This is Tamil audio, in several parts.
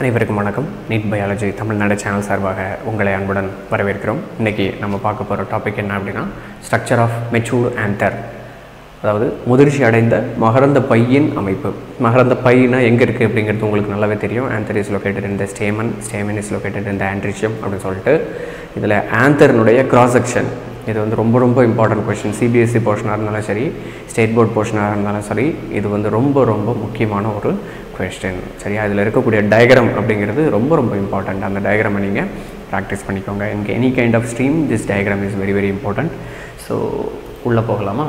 அனைவருக்கும் வணக்கம். நீட் பயாலஜி தமிழ்நாடு சேனல் சார்பாக உங்களை அன்புடன் வரவேற்கிறோம். இன்றைக்கி நம்ம பார்க்க போகிற டாபிக் என்ன அப்படின்னா ஸ்ட்ரக்சர் ஆஃப் மெச்சூர்டு ஆந்தர், அதாவது முதிர்ச்சி அடைந்த மகரந்த பையின் அமைப்பு. மகரந்த பைனா எங்கே இருக்குது அப்படிங்கிறது உங்களுக்கு நல்லாவே தெரியும். Anther is located in the stamen, stamen is located in the androecium அப்படின்னு சொல்லிட்டு இதில் ஆந்தர்னுடைய கிராஸ் செக்ஷன் இது வந்து ரொம்ப ரொம்ப இம்பார்ட்டன்ட் கொஷின். சிபிஎஸ்சி போர்ஷனாக இருந்தாலும் சரி, ஸ்டேட் போர்ட் போர்ஷனாக இருந்தாலும் சரி, இது வந்து ரொம்ப ரொம்ப முக்கியமான ஒரு கொஸ்டின். சரியா, இதில் இருக்கக்கூடிய டயக்ராம் அப்படிங்கிறது ரொம்ப ரொம்ப இம்பார்ட்டண்ட். அந்த டயக்ராமை நீங்கள் ப்ராக்டிஸ் பண்ணிக்கோங்க. Any kind of stream this diagram is very very important. So உள்ளே போகலாமா?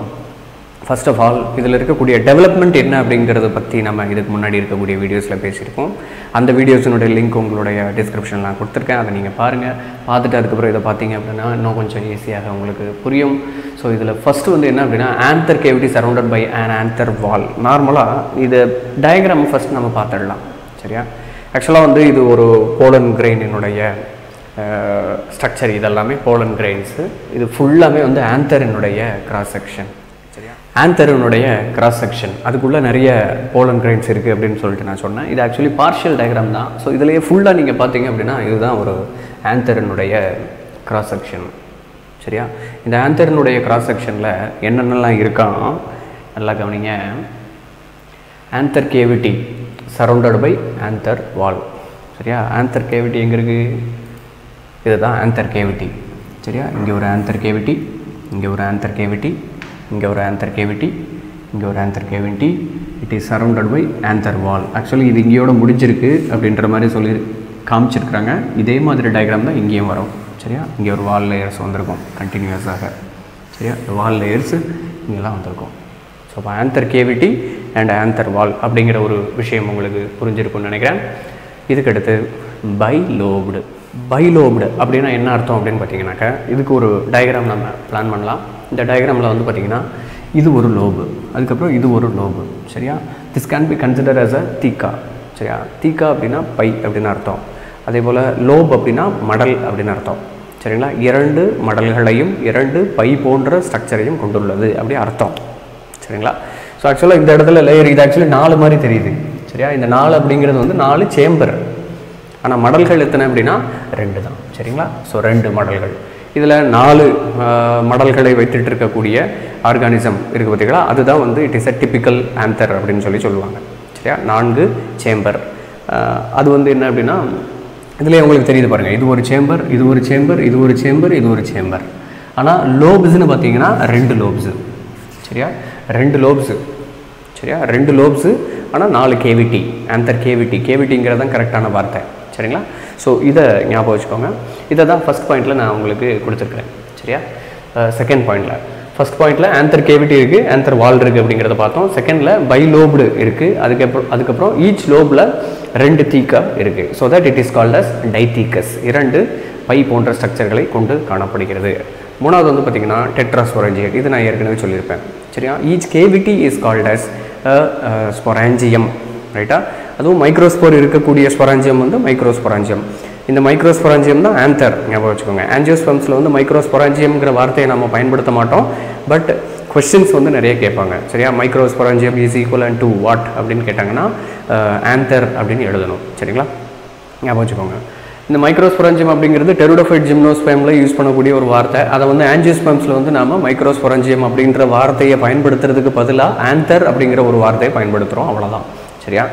ஃபர்ஸ்ட் ஆஃப் ஆல் இதில் இருக்கக்கூடிய டெவலப்மெண்ட் என்ன அப்படிங்கிறத பற்றி நம்ம இதுக்கு முன்னாடி இருக்கக்கூடிய வீடியோஸில் பேசியிருக்கோம். அந்த வீடியோஸினுடைய லிங்க் உங்களுடைய டிஸ்கிரிப்ஷனில் நான் கொடுத்துருக்கேன். அதை நீங்கள் பாருங்கள். பார்த்துட்டு அதுக்கப்புறம் இதை பார்த்தீங்க அப்படின்னா இன்னும் கொஞ்சம் ஈஸியாக உங்களுக்கு புரியும். ஸோ இதில் ஃபஸ்ட்டு வந்து என்ன அப்படின்னா anther cavity surrounded by an anther wall. நார்மலாக இது டயக்ராம் ஃபஸ்ட் நம்ம பார்த்துடலாம். சரியா, ஆக்சுவலாக வந்து இது ஒரு போலன் கிரெயினுடைய ஸ்ட்ரக்சர். இதெல்லாமே போலன் கிரெயின்ஸு. இது ஃபுல்லாமே வந்து ஆந்தரினுடைய கிராஸ் செக்ஷன். ஆந்தரினுடைய கிராஸ் செக்ஷன், அதுக்குள்ளே நிறைய போலன் கிரெயின்ஸ் இருக்குது அப்படின்னு சொல்லிட்டு நான் சொன்னேன். இது ஆக்சுவலி பார்ஷியல் டயக்ராம் தான். ஸோ இதிலேயே ஃபுல்லாக நீங்கள் பார்த்தீங்க அப்படின்னா இதுதான் ஒரு ஆந்தரினுடைய கிராஸ் செக்ஷன். சரியா, இந்த ஆந்தரினுடைய கிராஸ் செக்ஷனில் என்னென்னலாம் இருக்கான் நல்லா கவனிங்க. Anther cavity surrounded by anther wall. சரியா, ஆந்தர் கேவிட்டி எங்கே இருக்குது? இதுதான் ஆந்தர் கேவிட்டி. சரியா, இங்கே ஒரு ஆந்தர் கேவிட்டி, இங்கே ஒரு ஆந்தர் கேவிட்டி, இங்கே ஒரு ஆந்தர் கேவிட்டி, இங்கே ஒரு anther cavity. It is surrounded by anther wall. Actually இது இங்கேயோட முடிஞ்சிருக்கு அப்படின்ற மாதிரி சொல்லி காமிச்சிருக்கிறாங்க. இதே மாதிரி டயக்ராம் தான் இங்கேயும் வரும். சரியா, இங்கே ஒரு வால் லேயர்ஸ் வந்திருக்கும் கண்டினியூஸாக. சரியா, இந்த வால் லேயர்ஸு இங்கெல்லாம் வந்திருக்கும். ஸோ இப்போ ஆந்தர் கேவிட்டி அண்ட் ஆந்தர் வால் அப்படிங்கிற ஒரு விஷயம் உங்களுக்கு புரிஞ்சிருக்கும்னு நினைக்கிறேன். இதுக்கடுத்து பைலோப்டு. பைலோப்டு அப்படின்னா என்ன அர்த்தம் அப்படின்னு பார்த்தீங்கன்னாக்கா, இதுக்கு ஒரு டயக்ராம் நம்ம பிளான் பண்ணலாம். இந்த டயக்ராமில் வந்து பார்த்திங்கன்னா இது ஒரு லோபு, அதுக்கப்புறம் இது ஒரு லோபு. சரியா, this can be consider as a theca. சரியா, தீக்கா அப்படின்னா பை அப்படின்னு அர்த்தம். அதே போல் லோப் அப்படின்னா மடல் அப்படின்னு அர்த்தம். சரிங்களா, இரண்டு மடல்களையும் இரண்டு பை போன்ற ஸ்ட்ரக்சரையும் கொண்டுள்ளது அப்படி அர்த்தம். சரிங்களா, ஸோ ஆக்சுவலாக இந்த இடத்துல லேயர் இது ஆக்சுவலி 4 மாதிரி தெரியுது. சரியா, இந்த 4 அப்படிங்கிறது வந்து 4 சேம்பர். ஆனால் மடல்கள் எத்தனை அப்படின்னா 2 தான். சரிங்களா, ஸோ 2 மடல்கள். இதில் 4 மடல்களை வைத்துட்டு இருக்கக்கூடிய ஆர்கானிசம் இருக்குது பார்த்தீங்களா, அதுதான் வந்து it is a typical anther அப்படின்னு சொல்லுவாங்க. சரியா, 4 சேம்பர். அது வந்து என்ன அப்படின்னா இதிலே உங்களுக்கு தெரியுது பாருங்கள், இது ஒரு சேம்பர், இது ஒரு சேம்பர், இது ஒரு சேம்பர், இது ஒரு சேம்பர். ஆனால் லோப்ஸ்ன்னு பார்த்தீங்கன்னா 2 லோப்ஸு. சரியா, 2 லோப்ஸு. சரியா, 2 லோப்ஸு. ஆனால் 4 கேவிட்டி, ஆந்தர் கேவிட்டி. கேவிட்டிங்கிறது தான் கரெக்டான வார்த்தை. சரிங்களா, ஸோ இதை ஞாபகம் வச்சுக்கோங்க. இதை தான் ஃபஸ்ட் பாயிண்டில் நான் உங்களுக்கு கொடுத்துருக்குறேன். சரியா, செகண்ட் பாயிண்டில் ஃபஸ்ட் பாயிண்டில் ஆந்தர் கேவிட்டி இருக்குது, ஆந்தர் வால் இருக்குது அப்படிங்கிறத பார்த்தோம். செகண்டில் பைலோப்டு இருக்குது. அதுக்கப்புறம் ஈச் லோபில் 2 தீக்கா இருக்குது. So that it is called as dithecous. 2 பை போன்ற ஸ்ட்ரக்சர்களை கொண்டு காணப்படுகிறது. மூணாவது வந்து பார்த்திங்கன்னா டெட்ராஸ்பொராஞ்சியட். இது நான் ஏற்கனவே சொல்லியிருப்பேன். சரியா, each cavity is called as sporangium. ரைட்டா, அதுவும் மைக்ரோஸ்போர் இருக்கக்கூடிய ஸ்பொராஞ்சியம் வந்து மைக்ரோஸ்பொராஞ்சியம். இந்த மைக்ரோஸ்பொராஞ்சியம் தான் ஆந்தர். ஞாபகம் வச்சுக்கோங்க. ஆஞ்சியோஸ்பெர்ம்ஸில் வந்து மைக்ரோஸ்பொராஞ்சியம்ங்கிற வார்த்தையை நம்ம பயன்படுத்த மாட்டோம். பட் கொஸ்டின்ஸ் வந்து நிறைய கேட்பாங்க. சரியா, microsporangium is equal to what அப்படின்னு கேட்டாங்கன்னா ஆந்தர் அப்படின்னு எழுதணும். சரிங்களா, ஞாபகம் வச்சுக்கோங்க. இந்த மைக்ரோஸ்பொராஞ்சியம் அப்படிங்கிறது டெருடோஃபைட் ஜிம்னோஸ்பெர்மில் யூஸ் பண்ணக்கூடிய ஒரு வார்த்தை. அதை வந்து ஆஞ்சியோஸ்பெர்ம்ஸில் வந்து நாம் மைக்ரோஸ்பொராஞ்சியம் அப்படின்ற வார்த்தையை பயன்படுத்துறதுக்கு பதிலாக ஆந்தர் அப்படிங்கிற ஒரு வார்த்தையை பயன்படுத்துகிறோம், அவ்வளோதான். சரியா,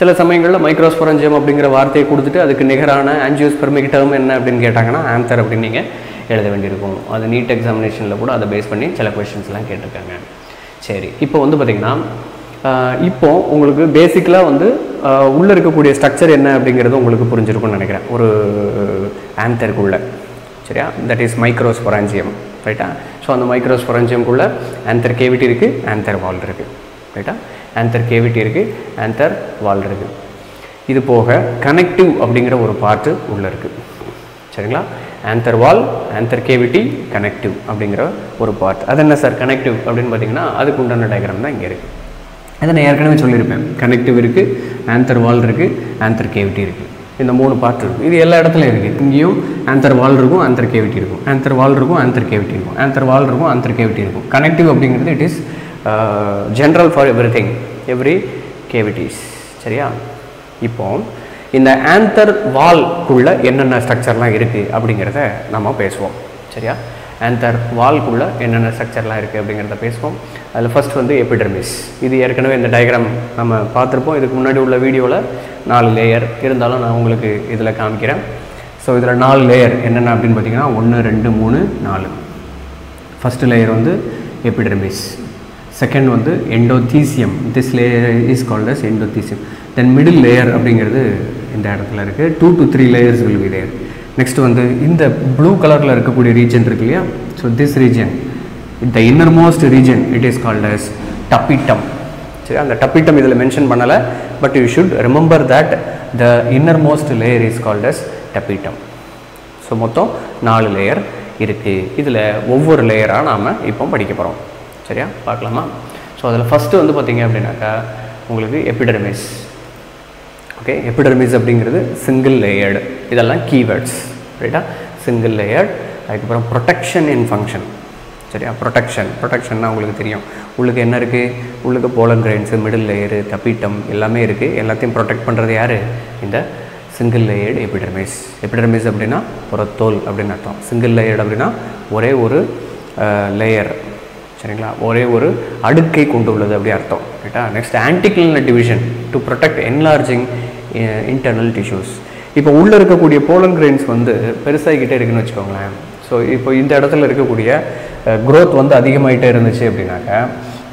சில சமயங்களில் மைக்ரோஸ்பொராஞ்சியம் அப்படிங்கிற வார்த்தையை கொடுத்துட்டு அதுக்கு நிகரான ஆஞ்சியோஸ்பெர்மிக் டேர்ம் என்ன அப்படின்னு கேட்டாங்கன்னா ஆந்தர் அப்படின்னு நீங்கள் எழுத வேண்டியிருக்கும். அது நீட் எக்ஸாமினேஷனில் கூட அதை பேஸ் பண்ணி சில கொஷின்ஸ்லாம் கேட்டிருக்காங்க. சரி, இப்போ வந்து பார்த்திங்கன்னா இப்போ உங்களுக்கு பேசிக்கலாக வந்து உள்ளே இருக்கக்கூடிய ஸ்ட்ரக்சர் என்ன அப்படிங்கிறது உங்களுக்கு புரிஞ்சிருக்கும்னு நினைக்கிறேன் ஒரு ஆந்தருக்குள்ளே. சரியா, தட் இஸ் மைக்ரோஸ்பொராஞ்சியம். ரைட்டா, ஸோ அந்த மைக்ரோஸ்பொராஞ்சியம்குள்ளே ஆந்தர் கேவிட்டி இருக்குது, ஆந்தர் வால் இருக்குது. ரைட்டா, ஆந்தர் கேவிட்டி இருக்குது, ஆந்தர் வால் இருக்குது. இது போக கனெக்டிவ் அப்படிங்கிற ஒரு பார்ட்டு உள்ளே இருக்குது. சரிங்களா, ஆந்தர் வால், ஆந்தர் கேவிட்டி, கனெக்டிவ் அப்படிங்கிற ஒரு பார்ட். அது என்ன சார் கனெக்டிவ் அப்படின்னு பார்த்தீங்கன்னா அதுக்கு உண்டான டயக்ராம் தான் இங்கே இருக்குது. அதை நான் ஏற்கனவே சொல்லியிருப்பேன். கனெக்டிவ் இருக்குது, ஆந்தர் வால் இருக்குது, ஆந்தர் கேவிட்டி இருக்குது. இந்த 3 பார்ட் இருக்குது. இது எல்லா இடத்துலையும் இருக்குது. இங்கேயும் ஆந்தர் வால் இருக்கும், ஆந்தர் கேவிட்டி இருக்கும். ஆந்தர் வால் இருக்கும், ஆந்தர் கேவிட்டி இருக்கும். ஆந்தர் வால் இருக்கும், ஆந்தர் கேவிட்டி இருக்கும். கனெக்டிவ் அப்படிங்கிறது it is general for everything, every cavities. சரியா, இப்போ இந்த ஆந்தர் வால்குள்ளே என்னென்ன ஸ்ட்ரக்சர்லாம் இருக்குது அப்படிங்கிறத நம்ம பேசுவோம். சரியா? ஆந்தர் வால்குள்ளே என்னென்ன ஸ்ட்ரக்சர்லாம் இருக்குது அப்படிங்கிறத பேசுவோம். அதில் ஃபஸ்ட் வந்து எபிடெர்மிஸ். இது ஏற்கனவே இந்த டயக்ராம் நம்ம பார்த்துருப்போம். இதுக்கு முன்னாடி உள்ள வீடியோவில் 4 லேயர் இருந்தாலும் நான் உங்களுக்கு இதில் காமிக்கிறேன். ஸோ இதில் 4 லேயர் என்னென்ன அப்படின்னு பார்த்தீங்கன்னா 1 2 3 4. ஃபஸ்ட்டு லேயர் வந்து எபிடெர்மிஸ். செகண்ட் வந்து endothecium. This layer is called as endothecium. Then middle layer அப்படிங்கிறது இந்த இடத்துல இருக்குது. 2 to 3 layers will be there. Next வந்து இந்த ப்ளூ கலரில் இருக்கக்கூடிய ரீஜன் இருக்கு இல்லையா? So this region, the innermost region, it is called as tapetum. சரி, அந்த டப்பிட்டம் இதில் மென்ஷன் பண்ணலை, but you should remember that the innermost layer is called as tapetum. So மொத்தம் 4 லேயர் இருக்குது. இதில் ஒவ்வொரு லேயராக நாம் இப்போ படிக்க போகிறோம். சரியா? பார்க்கலாமா? ஸோ அதில் ஃபஸ்ட்டு வந்து பார்த்திங்க அப்படின்னாக்கா உங்களுக்கு எபிடெர்மிஸ். ஓகே, எபிடெர்மிஸ் அப்படிங்கிறது சிங்கிள் லேயர்டு. இதெல்லாம் கீவேர்ட்ஸ். ரைட்டா? Single layered. அதுக்கப்புறம் ப்ரொடெக்ஷன் இன் ஃபங்க்ஷன். சரியா? ப்ரொடெக்ஷன்னா உங்களுக்கு தெரியும். உள்ளுக்கு என்ன இருக்குது? உள்ளுக்கு போலன் கிரெயின்ஸு, மிடில் லேயரு, டப்பிட்டம் எல்லாமே இருக்குது. எல்லாத்தையும் ப்ரொடெக்ட் பண்ணுறது யார்? இந்த சிங்கிள் லேயர்டு எபிடெர்மிஸ். எபிடெர்மிஸ் அப்படின்னா புறத்தோல் அப்படின்னு அர்த்தம். சிங்கிள் லேயர்டு அப்படின்னா ஒரே ஒரு லேயர். சரிங்களா? ஒரே ஒரு அடுக்கை கொண்டு உள்ளது அப்படி அர்த்தம். ரைட்டா? Next anticlinal division to protect enlarging internal tissues. இப்போ உள்ளே இருக்கக்கூடிய போலன் கிரெயின்ஸ் வந்து பெருசாகிக்கிட்டே இருக்குன்னு வச்சுக்கோங்களேன். ஸோ இப்போ இந்த இடத்துல இருக்கக்கூடிய க்ரோத் வந்து அதிகமாகிட்டே இருந்துச்சு அப்படின்னாக்கா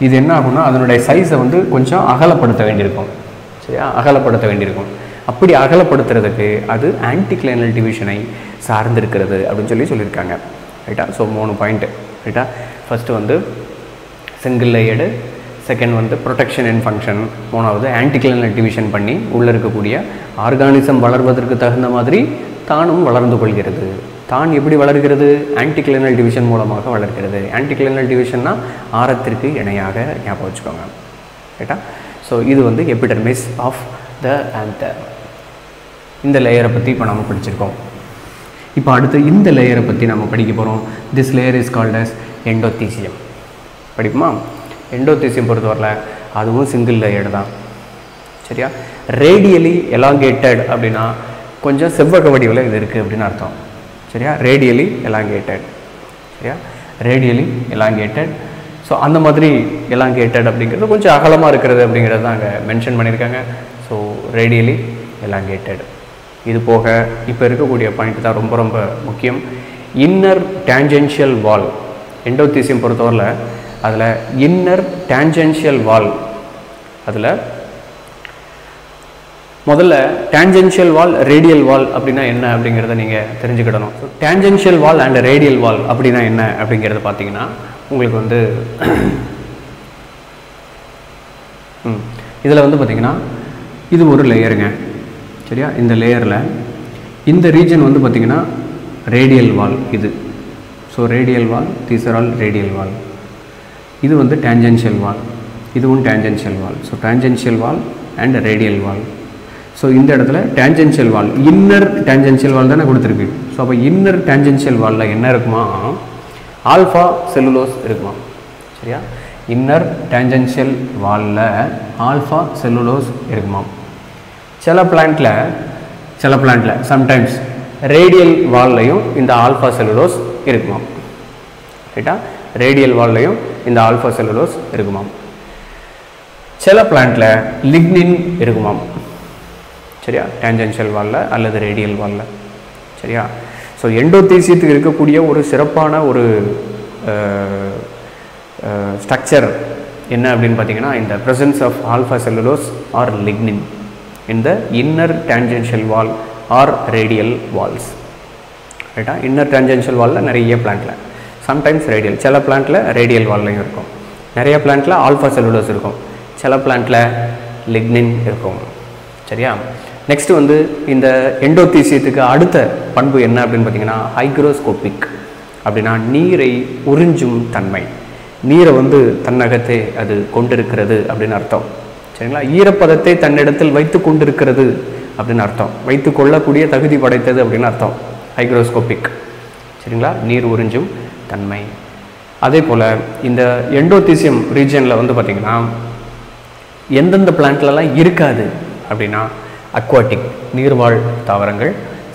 இது என்ன ஆகும்னா அதனுடைய சைஸை வந்து கொஞ்சம் அகலப்படுத்த வேண்டியிருக்கும். சரியா? அகலப்படுத்த வேண்டியிருக்கும். அப்படி அகலப்படுத்துறதுக்கு அது ஆன்டிக்ளினல் டிவிஷனை சார்ந்திருக்கிறது அப்படின்னு சொல்லியிருக்காங்க. ரைட்டா? So 3 point. ரைட்டா? ஃபஸ்ட்டு வந்து சிங்கிள் லேயர்டு, செகண்ட் வந்து ப்ரொடெக்ஷன் இன் ஃபங்க்ஷன், மூணாவது ஆன்டிக்ளினல் டிவிஷன் பண்ணி உள்ளே இருக்கக்கூடிய ஆர்கானிசம் வளர்வதற்கு தகுந்த மாதிரி தானும் வளர்ந்து கொள்கிறது. தான் எப்படி வளர்கிறது? ஆன்டிக்ளினல் டிவிஷன் மூலமாக வளர்கிறது. ஆன்டிக்ளினல் டிவிஷன்னா ஆரத்திற்கு இணையாக ஞாபகம் வச்சுக்கோங்க. ரைட்டா? ஸோ இது வந்து எபிடெர்மிஸ் ஆஃப் த ஆந்தர். இந்த லேயரை பற்றி இப்போ நம்ம படிச்சிருக்கோம். இப்போ அடுத்து இந்த லேயரை பற்றி நம்ம படிக்க போகிறோம். This layer is called as endothecium. படிக்குமா? எண்டோதீசியம் பொறுத்தவரையில் அதுவும் சிங்கிள் லேயர்டு தான். சரியா? ரேடியலி எலாங்கேட்டட் அப்படின்னா கொஞ்சம் செவ்வக வடிவில் இது இருக்குது அப்படின்னு அர்த்தம். சரியா? Radially elongated. சரியா? Radially elongated. ஸோ அந்த மாதிரி எலாங்கேட்டட் அப்படிங்கிறது கொஞ்சம் அகலமாக இருக்கிறது அப்படிங்கிறது தான் அங்கே மென்ஷன் பண்ணியிருக்காங்க. So radially elongated. இது போக இப்போ இருக்கக்கூடிய பாயிண்ட் தான் ரொம்ப ரொம்ப முக்கியம். இன்னர் டேஞ்சென்ஷியல் வால். எண்டோதீசியம் பொறுத்தவரையில் அதில் இன்னர் டேஞ்சென்ஷியல் வால், அதில் முதல்ல டேஞ்சென்ஷியல் வால், ரேடியல் வால் அப்படின்னா என்ன அப்படிங்கிறத நீங்கள் தெரிஞ்சுக்கிடணும். So tangential wall and radial wall அப்படின்னா என்ன அப்படிங்கிறத பார்த்தீங்கன்னா உங்களுக்கு வந்து இதில் வந்து பார்த்திங்கன்னா இது ஒரு லேயருங்க. சரியா? இந்த லேயரில் இந்த ரீஜன் வந்து பார்த்திங்கன்னா ரேடியல் வால் இது. So radial wall, these are all radial wall. இது வந்து டேஞ்சென்ஷியல் வால், இதுவும் tangential wall. So tangential wall and radial wall. So இந்த இடத்துல tangential wall, inner tangential wall தானே கொடுத்துருக்கு. ஸோ அப்போ இன்னர் டேஞ்சென்ஷியல் வாலில் என்ன இருக்குமா? ஆல்ஃபா செல்லுலோஸ் இருக்குமா? சரியா? இன்னர் டேஞ்சென்ஷியல் வாலில் ஆல்ஃபா செல்லுலோஸ் இருக்குமா? சில பிளான்ட்டில் சம்டைம்ஸ் ரேடியல் வால்லையும் இந்த ஆல்ஃபா செல்லுலோஸ் இருக்குமா? ரைட்டா? ரேடியல் வால்லையும் இந்த ஆல்ஃபா செல்லுலோஸ் இருக்குமாம். சில பிளான்ட்டில் லிக்னின் இருக்குமாம். சரியா? டேஞ்சென்ஷியல் வாலில் அல்லது ரேடியல் வாலில். சரியா? ஸோ எண்டோதீசியத்துக்கு இருக்கக்கூடிய ஒரு சிறப்பான ஒரு ஸ்ட்ரக்சர் என்ன அப்படின்னு பார்த்தீங்கன்னா இந்த presence of alpha cellulose or lignin in the inner tangential wall or radial walls. ரைட்டா? இன்னர் டேஞ்சென்ஷியல் வாலில் நிறைய பிளான்ட்டில் சம்டைம்ஸ் ரேடியல், சில பிளான்ட்டில் ரேடியல் வால்லையும் இருக்கும். நிறைய பிளான்ட்டில் ஆல்ஃபா செல்லுலோஸ் இருக்கும், சில பிளான்ட்டில் லிக்னின் இருக்கும். சரியா? நெக்ஸ்ட்டு வந்து இந்த எண்டோதீசியத்துக்கு அடுத்த பண்பு என்ன அப்படின்னு பார்த்தீங்கன்னா ஹைக்ரோஸ்கோபிக். அப்படின்னா நீரை உறிஞ்சும் தன்மை. நீரை வந்து தன்னகத்தே அது கொண்டிருக்கிறது அப்படின்னு அர்த்தம். சரிங்களா? ஈரப்பதத்தை தன்னிடத்தில் வைத்து கொண்டிருக்கிறது அப்படின்னு அர்த்தம். வைத்து கொள்ளக்கூடிய தகுதி படைத்தது அப்படின்னு அர்த்தம் ஹைக்ரோஸ்கோபிக். சரிங்களா? நீர் உறிஞ்சும் தன்மை. அதே போல் இந்த எண்டோதீசியம் ரீஜனில் வந்து பார்த்திங்கன்னா எந்தெந்த பிளான்ட்லலாம் இருக்காது அப்படின்னா அக்வாட்டிக் நீர்வாழ் தாவரங்கள்,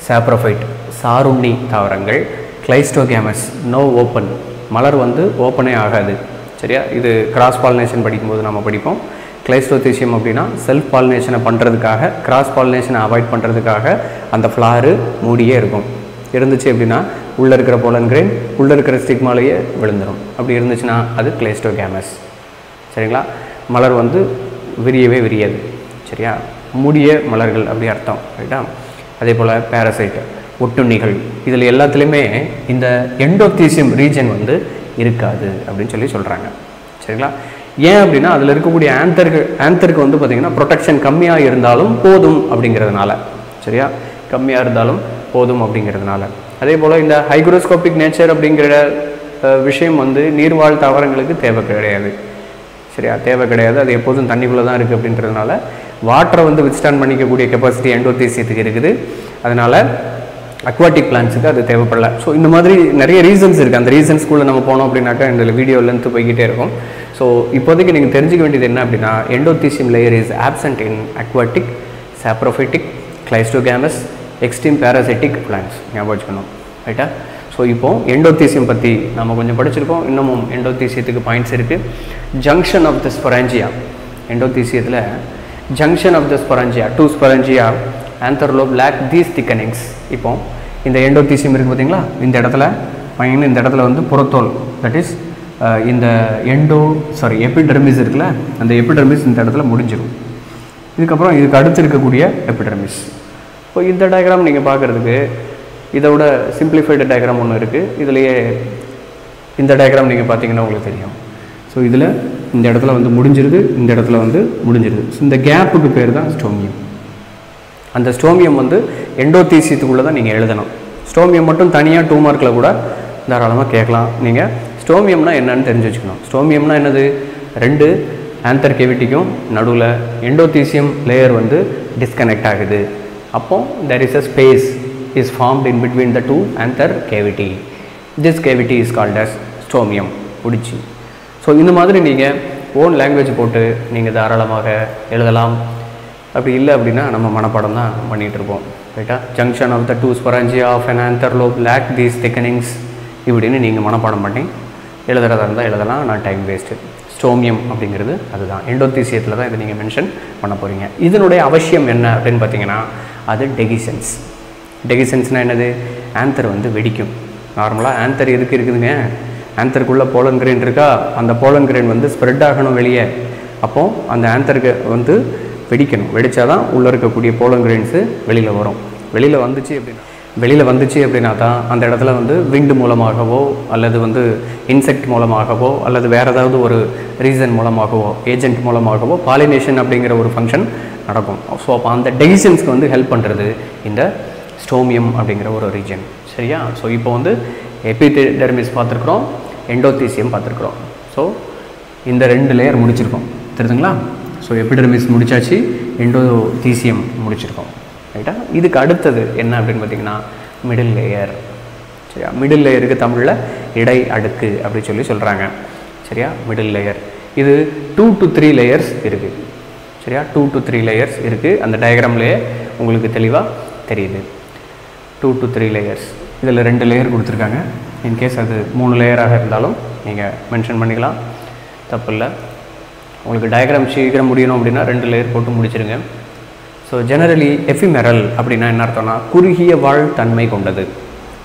சாப்ரோஃபைட் சாருண்ணி தாவரங்கள், கிளைஸ்டோகேமஸ் நோ ஓப்பன் மலர் வந்து ஓப்பனே ஆகாது. சரியா, இது கிராஸ் பாலினேஷன் படிக்கும்போது நம்ம படிப்போம். கிளைஸ்டோதீசியம் அப்படின்னா செல்ஃப் பாலினேஷனை பண்ணுறதுக்காக, கிராஸ் பாலினேஷனை அவாய்ட் பண்ணுறதுக்காக அந்த ஃப்ளாரு மூடியே இருக்கும். இருந்துச்சு அப்படின்னா உள்ளே இருக்கிற போலன் கிரெயின் உள்ளே இருக்கிற ஸ்டிக்மாலேயே விழுந்துடும். அப்படி இருந்துச்சுன்னா அது கிளைஸ்டோகேமஸ். சரிங்களா, மலர் வந்து விரியவே விரியாது. சரியா, மூடிய மலர்கள் அப்படி அர்த்தம். ரைட்டா. அதே போல் பேரசைட் ஒட்டுண்ணிகள், இதில் எல்லாத்துலேயுமே இந்த எண்டோதீசியம் ரீஜன் வந்து இருக்காது அப்படின்னு சொல்கிறாங்க. சரிங்களா, ஏன் அப்படின்னா அதில் இருக்கக்கூடிய ஆந்தருக்கு வந்து பார்த்திங்கன்னா ப்ரொடெக்ஷன் கம்மியாக இருந்தாலும் போதும் அப்படிங்கிறதுனால. சரியா, கம்மியாக இருந்தாலும் போதும் அப்படிங்கிறதுனால. அதே போல் இந்த ஹைக்ரோஸ்கோபிக் நேச்சர் அப்படிங்கிற விஷயம் வந்து நீர்வாழ் தாவரங்களுக்கு தேவை கிடையாது. சரியா, தேவை கிடையாது. அது எப்போதும் தண்ணிக்குள்ளே தான் இருக்குது அப்படின்றதுனால வாட்டரை வந்து வித்ஸ்டாண்ட் பண்ணிக்கக்கூடிய கெப்பாசிட்டி எண்டோதீசியத்துக்கு இருக்குது. அதனால் அக்வாட்டிக் பிளான்ஸுக்கு அது தேவைப்படல. ஸோ இந்த மாதிரி நிறைய ரீசன்ஸ் இருக்குது. அந்த ரீசன்ஸ்குள்ளே நம்ம போனோம் அப்படின்னாக்கா இந்த வீடியோ லென்த்து போய்கிட்டே இருக்கும். ஸோ இப்போதைக்கு நீங்கள் தெரிஞ்சுக்க வேண்டியது என்ன அப்படின்னா, endothecium layer is absent in aquatic, saprophytic, cleistogamous, extreme parasitic plants. ஞாபகம் வச்சுக்கணும். ரைட்டா. ஸோ இப்போது எண்டோதீசியம் பற்றி நம்ம கொஞ்சம் படிச்சிருக்கோம். இன்னமும் எண்டோதீசியத்துக்கு பாயிண்ட்ஸ் இருக்குது. ஜங்ஷன் ஆஃப் த ஸ்பொராஞ்சியா, எண்டோதீசியத்தில் junction of the sporangia, two sporangia anther lobe lack these thickenings. இப்போ இந்த எண்டோதீசியம் இருக்குது பார்த்தீங்களா, இந்த இடத்துல இந்த இடத்துல வந்து புறத்தோல், தட் இஸ் இந்த எபிடெர்மிஸ் இருக்குல்ல, அந்த எபிடெர்மிஸ் இந்த இடத்துல முடிஞ்சிடும். இதுக்கப்புறம் இதுக்கு அடுத்து இருக்கக்கூடிய எபிடெர்மிஸ். இப்போ இந்த டயக்ராம் நீங்கள் பார்க்குறதுக்கு இதோட சிம்பிளிஃபைடு டயக்ராம் ஒன்று இருக்குது. இதுலேயே இந்த டயக்ராம் நீங்கள் பார்த்தீங்கன்னா உங்களுக்கு தெரியும். ஸோ இதில் இந்த இடத்துல வந்து முடிஞ்சிருது, இந்த இடத்துல வந்து முடிஞ்சிருது. ஸோ இந்த கேப்புக்கு பேர் தான் ஸ்டோமியம். அந்த ஸ்டோமியம் வந்து எண்டோதீசியத்துக்குள்ளே தான் நீங்கள் எழுதணும். ஸ்டோமியம் மட்டும் தனியாக 2 மார்க்கில் கூட தாராளமாக கேட்கலாம். நீங்கள் ஸ்டோமியம்னா என்னன்னு தெரிஞ்சு வச்சுக்கணும். ஸ்டோமியம்னா என்னது, 2 ஆந்தர் கேவிட்டிக்கும் நடுவில் எண்டோதீசியம் லேயர் வந்து டிஸ்கனெக்ட் ஆகுது. அப்போது there is a space is formed in between the 2 anther cavity. This cavity is called as stomium. முடிச்சு. ஸோ இந்த மாதிரி நீங்கள் ஓன் லாங்குவேஜ் போட்டு நீங்கள் தாராளமாக எழுதலாம். அப்படி இல்லை அப்படின்னா நம்ம மனப்பாடம் தான் பண்ணிகிட்டு இருப்போம். ரைட்டா. Junction of the 2 sporangia of an anther lobe lack these thickenings இப்படின்னு நீங்கள் மனப்பாடம் பண்ணி எழுதுறதா இருந்தால் எழுதலாம். நான் டைம் வேஸ்ட்டு. ஸ்டோமியம் அப்படிங்கிறது அதுதான், எண்டோதீசியத்தில் தான் இதை நீங்கள் மென்ஷன் பண்ண போகிறீங்க. இதனுடைய அவசியம் என்ன அப்படின்னு பார்த்தீங்கன்னா, அது டெகிசன்ஸ். டெகிசன்ஸ்னால் என்னது, ஆந்தர் வந்து வெடிக்கும். நார்மலாக ஆந்தர் எதுக்கு இருக்குதுங்க, ஆந்தருக்குள்ளே போலன் கிரெயின் இருக்கா, அந்த போலன் கிரெயின் வந்து ஸ்ப்ரெட் ஆகணும் வெளியே. அப்போது அந்த ஆந்தருக்கு வந்து வெடிக்கணும். வெடித்தாதான் உள்ளே இருக்கக்கூடிய போலன் கிரெயின்ஸு வெளியில் வரும். வெளியில் வந்துச்சு அப்படின்னா தான் அந்த இடத்துல வந்து விண்டு மூலமாகவோ அல்லது வந்து இன்செக்ட் மூலமாகவோ அல்லது வேறு ஏதாவது ஒரு ரீசன் மூலமாகவோ ஏஜென்ட் மூலமாகவோ பாலினேஷன் அப்படிங்கிற ஒரு ஃபங்க்ஷன் நடக்கும். ஸோ அப்போ அந்த டெசிஷன்ஸ்க்கு வந்து ஹெல்ப் பண்ணுறது இந்த ஸ்டோமியம் அப்படிங்கிற ஒரு ரீஜன். சரியா. ஸோ இப்போ வந்து எபிடெர்மிஸ் பார்த்துருக்குறோம், எண்டோதீசியம் பார்த்துருக்குறோம். ஸோ இந்த 2 லேயர் முடிச்சிருக்கோம், தெரியுதுங்களா. ஸோ எபிடெர்மிஸ் முடிச்சாச்சு, எண்டோதீசியம் முடிச்சிருக்கோம். ரைட்டா. இதுக்கு அடுத்தது என்ன அப்படின்னு பார்த்தீங்கன்னா மிடில் லேயர். சரியா. மிடில் லேயருக்கு தமிழில் இடை அடுக்கு அப்படி சொல்கிறாங்க. சரியா. மிடில் லேயர் இது 2 to 3 லேயர்ஸ் இருக்குது. சரியா. 2 to 3 லேயர்ஸ் இருக்குது. அந்த டயக்ராம்லேயே உங்களுக்கு தெளிவாக தெரியுது. 2 to 3 லேயர்ஸ். இதில் 2 லேயர் கொடுத்துருக்காங்க. இன்கேஸ் அது 3 லேயராக இருந்தாலும் நீங்கள் மென்ஷன் பண்ணிக்கலாம், தப்பு இல்லை. உங்களுக்கு டயக்ராம் சீக்கிரம் முடியணும் அப்படின்னா 2 லேயர் போட்டு முடிச்சிருங்க. ஸோ ஜெனரலி எஃபிமெரல் அப்படின்னா என்ன அர்த்தம்னா குறுகிய வாழ் தன்மை கொண்டது.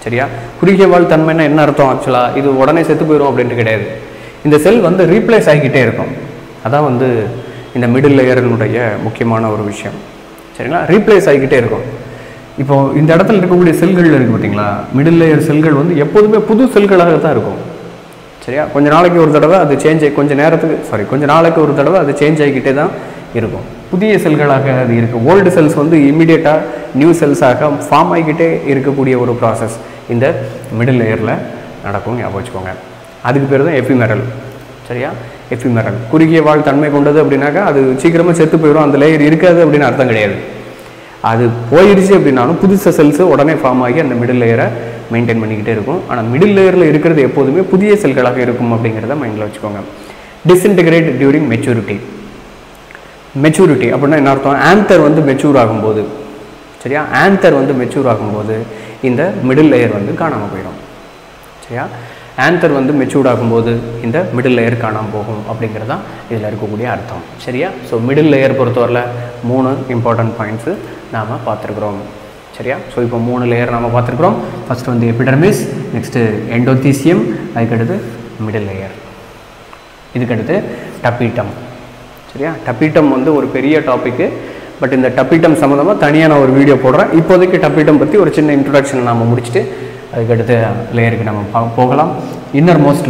சரியா. குறுகிய வாழ் தன்மைன்னா என்ன அர்த்தம், ஆக்சுவலாக இது உடனே செத்து போயிடும் அப்படின்ட்டு கிடையாது. இந்த செல் வந்து ரீப்ளேஸ் ஆகிக்கிட்டே இருக்கும். அதான் வந்து இந்த மிடில் லேயரினுடைய முக்கியமான ஒரு விஷயம். சரிங்களா. ரீப்ளேஸ் ஆகிக்கிட்டே இருக்கும். இப்போது இந்த இடத்துல இருக்கக்கூடிய செல்கள் இருக்குது பார்த்தீங்களா, மிடில் லேயர் செல்கள் வந்து எப்போதுமே புது செல்களாக தான் இருக்கும். சரியா. கொஞ்ச நாளைக்கு ஒரு தடவை அது கொஞ்ச நாளைக்கு ஒரு தடவை அது சேஞ்ச் ஆகிக்கிட்டே தான் இருக்கும். புதிய செல்களாக அது இருக்குது. ஓல்டு செல்ஸ் வந்து இம்மிடியேட்டாக நியூ செல்ஸாக ஃபார்ம் ஆகிக்கிட்டே இருக்கக்கூடிய ஒரு ப்ராசஸ் இந்த மிடில் லேயரில் நடக்கும். ஞாபகம் வச்சுக்கோங்க. அதுக்கு பேர் தான் எஃபிமெரல். சரியா. எஃபிமெரல் குறுகிய வாழ் தன்மை கொண்டது அப்படின்னாக்கா அது சீக்கிரமாக செத்து போயிடும், அந்த லேயர் இருக்காது அப்படின்னு அர்த்தம் கிடையாது. அது போயிடுச்சு அப்படின்னாலும் புதுசு செல்ஸு உடனே ஃபார்ம் ஆகி அந்த மிடில் லேயரை மெயின்டைன் பண்ணிக்கிட்டே இருக்கும். ஆனால் மிடில் லேயரில் இருக்கிறது எப்போதுமே புதிய செல்களாக இருக்கும் அப்படிங்கிறத மைண்டில் வச்சுக்கோங்க. Disintegrate during maturity. மெச்சூரிட்டி அப்படின்னா என்ன அர்த்தம்? ஆந்தர் வந்து மெச்சூர் ஆகும்போது, சரியா, ஆந்தர் வந்து மெச்சூர் ஆகும்போது இந்த மிடில் லேயர் வந்து காணாமல் போயிடும். சரியா, ஆந்தர் வந்து மெச்சூர்ட் ஆகும்போது இந்த மிடில் லேயர் காணாமல் போகும் அப்படிங்கிறது தான் இதில் இருக்கக்கூடிய அர்த்தம். சரியா, ஸோ மிடில் லேயர் பொறுத்தவரையில் 3 இம்பார்ட்டன்ட் பாயிண்ட்ஸு நாம் பார்த்துருக்குறோம். சரியா, ஸோ இப்போ 3 லேயர் நாம் பார்த்துருக்குறோம். ஃபஸ்ட்டு வந்து எபிடர்மிஸ், நெக்ஸ்ட்டு எண்டோதீசியம், அதுக்கடுத்து மிடில் லேயர், இதுக்கடுத்து டப்பீட்டம். சரியா, டப்பீட்டம் வந்து ஒரு பெரிய டாப்பிக்கு. பட் இந்த டப்பீட்டம் சம்மந்தமாக தனியாக நான் ஒரு வீடியோ போடுறேன். இப்போதைக்கு டப்பீட்டம் பற்றி ஒரு சின்ன இன்ட்ரொடக்ஷன் நாம் முடிச்சுட்டு அதுக்கடுத்து லேயருக்கு நம்ம போகலாம். இன்னர் மோஸ்ட்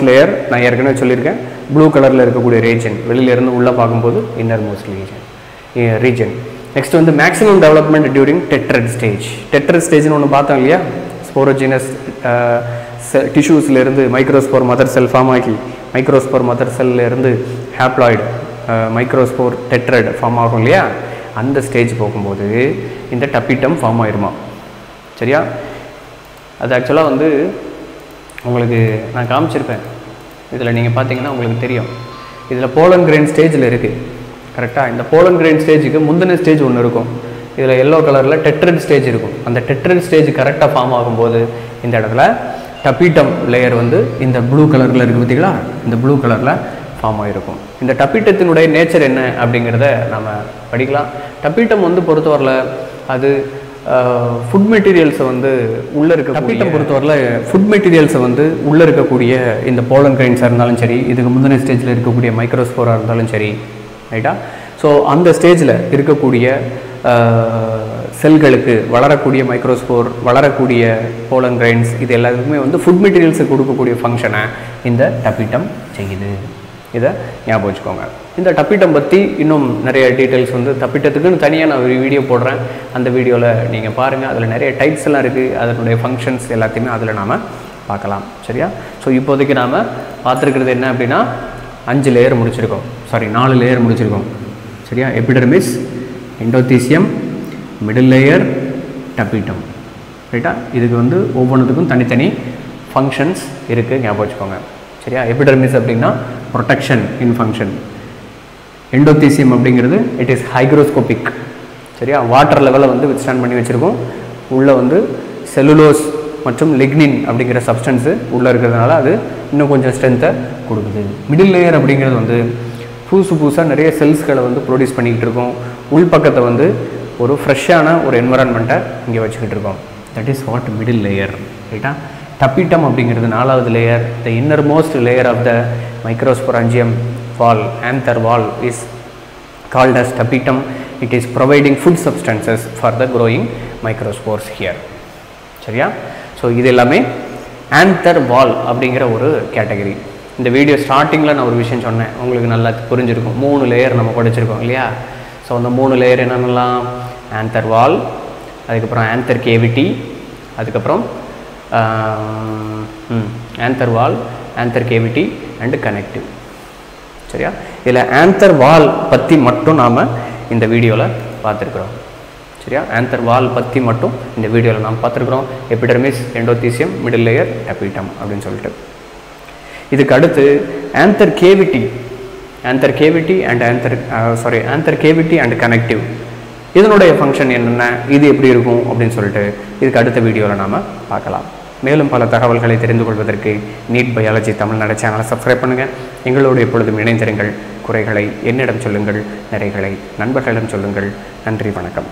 லேயர் நான் ஏற்கனவே சொல்லியிருக்கேன், ப்ளூ கலரில் இருக்கக்கூடிய ரீஜன், வெளியிலேருந்து உள்ளே பார்க்கும்போது இன்னர் மோஸ்ட் ரீஜன். நெக்ஸ்ட் வந்து மேக்ஸிமம் டெவலப்மெண்ட் டியூரிங் டெட்ரட் ஸ்டேஜ்னு ஒன்று பார்த்தோம் இல்லையா? ஸ்போரோஜினஸ் டிஷ்யூஸ்லேருந்து மைக்ரோஸ்போர் மதர் செல் ஃபார்ம் ஆகி, மைக்ரோஸ்போர் மதர் செல்லேருந்து ஹேப்ளாய்டு மைக்ரோஸ்போர் டெட்ரட் ஃபார்ம் ஆகும் இல்லையா? அந்த ஸ்டேஜ் போகும்போது இந்த டப்பீட்டம் ஃபார்ம் ஆயிருமா. சரியா, அது ஆக்சுவலாக வந்து உங்களுக்கு நான் காமிச்சிருப்பேன். இதில் நீங்கள் பார்த்தீங்கன்னா உங்களுக்கு தெரியும், இதில் போலன் கிரெயின் ஸ்டேஜில் இருக்குது. கரெக்டாக, இந்த போலன் கிரெயின் ஸ்டேஜுக்கு முந்தின ஸ்டேஜ் ஒன்று இருக்கும். இதில் எல்லோ கலரில் டெட்ரட் ஸ்டேஜ் இருக்கும். அந்த டெட்ரட் ஸ்டேஜ் கரெக்டாக ஃபார்ம் ஆகும்போது இந்த இடத்துல டப்பீட்டம் லேயர் வந்து இந்த ப்ளூ கலரில் இருக்குது பார்த்தீங்களா? இந்த ப்ளூ கலரில் ஃபார்ம் ஆகிருக்கும். இந்த டப்பீட்டத்தினுடைய நேச்சர் என்ன அப்படிங்கிறத நம்ம படிக்கலாம். டப்பீட்டம் வந்து பொறுத்தவரையில் அது ஃபுட் மெட்டீரியல்ஸை வந்து உள்ளே இருக்க டப்பீட்டம் பொறுத்தவரையில் ஃபுட் மெட்டீரியல்ஸை வந்து உள்ளே இருக்கக்கூடிய இந்த போலன் கிரெயின்ஸாக இருந்தாலும் சரி, இதுக்கு முந்தின ஸ்டேஜில் இருக்கக்கூடிய மைக்ரோஸ்போராக இருந்தாலும் சரி, ரைட்டா? ஸோ அந்த ஸ்டேஜில் இருக்கக்கூடிய செல்களுக்கு வளரக்கூடிய மைக்ரோஸ்போர், வளரக்கூடிய போலன் கிரெயின்ஸ், இது எல்லாத்துக்குமே வந்து ஃபுட் மெட்டீரியல்ஸை கொடுக்கக்கூடிய ஃபங்க்ஷனை இந்த டப்பீட்டம் செய்யுது. இதை ஞாபகம் வச்சுக்கோங்க. இந்த டப்பீட்டம் பற்றி இன்னும் நிறைய டீட்டெயில்ஸ் வந்து டப்பீட்டத்துக்குன்னு தனியாக நான் ஒரு வீடியோ போடுறேன். அந்த வீடியோவில் நீங்கள் பாருங்கள். அதில் நிறைய டைப்ஸ் எல்லாம் இருக்குது. அதனுடைய ஃபங்க்ஷன்ஸ் எல்லாத்தையுமே அதில் நாம் பார்க்கலாம். சரியா, ஸோ இப்போதைக்கு நாம் பார்த்துருக்கிறது என்ன அப்படின்னா 5 லேயர் முடிச்சிருக்கோம். 4 லேயர் முடிச்சிருக்கோம். சரியா, எபிடர்மிஸ், எண்டோதீசியம், மிடில் லேயர், டப்பீட்டம். ரைட்டா, இதுக்கு வந்து ஒவ்வொன்றுத்துக்கும் தனித்தனி ஃபங்க்ஷன்ஸ் இருக்குது, ஞாபகம் வச்சுக்கோங்க. சரியா, எபிடர்மிஸ் அப்படின்னா ப்ரொடெக்ஷன் இன் ஃபங்க்ஷன். எண்டோதீசியம் அப்படிங்கிறது இட் இஸ் ஹைக்ரோஸ்கோபிக். சரியா, வாட்டர் லெவலில் வந்து வித்ஸ்டாண்ட் பண்ணி வச்சுருக்கோம். உள்ளே வந்து செல்லுலோஸ் மற்றும் லிக்னின் அப்படிங்கிற சப்ஸ்டன்ஸு உள்ளே இருக்கிறதுனால அது இன்னும் கொஞ்சம் ஸ்ட்ரென்த்தை கொடுக்குது. மிடில் லேயர் அப்படிங்கிறது வந்து புதுசாக நிறைய செல்ஸ்களை வந்து ப்ரொடியூஸ் பண்ணிக்கிட்டு இருக்கோம். உள்பக்கத்தை வந்து ஒரு ஃப்ரெஷ்ஷான ஒரு என்வரான்மெண்ட்டை இங்கே வச்சுக்கிட்டு இருக்கோம். That is what middle layer. ரைட்டா, டப்பீட்டம் அப்படிங்கிறது 4வது layer. The inner most layer of the microsporangium wall, anther wall, is called as tapetum. It is providing food substances for the growing microspores here. சரியா, ஸோ இது எல்லாமே ஆந்தர் வால் அப்படிங்கிற ஒரு கேட்டகரி. இந்த வீடியோ ஸ்டார்டிங்கில் நான் ஒரு விஷயம் சொன்னேன், உங்களுக்கு நல்லா புரிஞ்சிருக்கும். 3 லேயர் நம்ம படிச்சிருக்கோம் இல்லையா? ஸோ அந்த 3 லேயர் என்னென்னலாம்? ஆந்தர் வால், அதுக்கப்புறம் ஆந்தர் கேவிட்டி, அதுக்கப்புறம் anther wall, anther cavity and connective. சரியா, இதில் ஆந்தர் வால் பற்றி மட்டும் நாம் இந்த வீடியோவில் பார்த்துருக்குறோம். சரியா, ஆந்தர் வால் பற்றி மட்டும் இந்த வீடியோவில் நாம் பார்த்துருக்குறோம். எபிடர்மிஸ், எண்டோதீசியம், மிடில் லேயர், டப்பீட்டம் அப்படின்னு சொல்லிட்டு. இதுக்கு அடுத்து ஆந்தர் கேவிட்டி அண்ட் கனெக்டிவ். இதனுடைய ஃபங்க்ஷன் என்னென்ன, இது எப்படி இருக்கும் அப்படின்னு சொல்லிட்டு இதுக்கு அடுத்த வீடியோவில் நாம் பார்க்கலாம். மேலும் பல தகவல்களை தெரிந்து கொள்வதற்கு நீட் பயாலஜி தமிழ்நாடு சேனலை சப்ஸ்கிரைப் பண்ணுங்கள். எங்களோடு எப்பொழுதும் இணைந்திருங்கள். குறைகளை என்னிடம் சொல்லுங்கள், நிறைகளை நண்பர்களிடம் சொல்லுங்கள். நன்றி, வணக்கம்.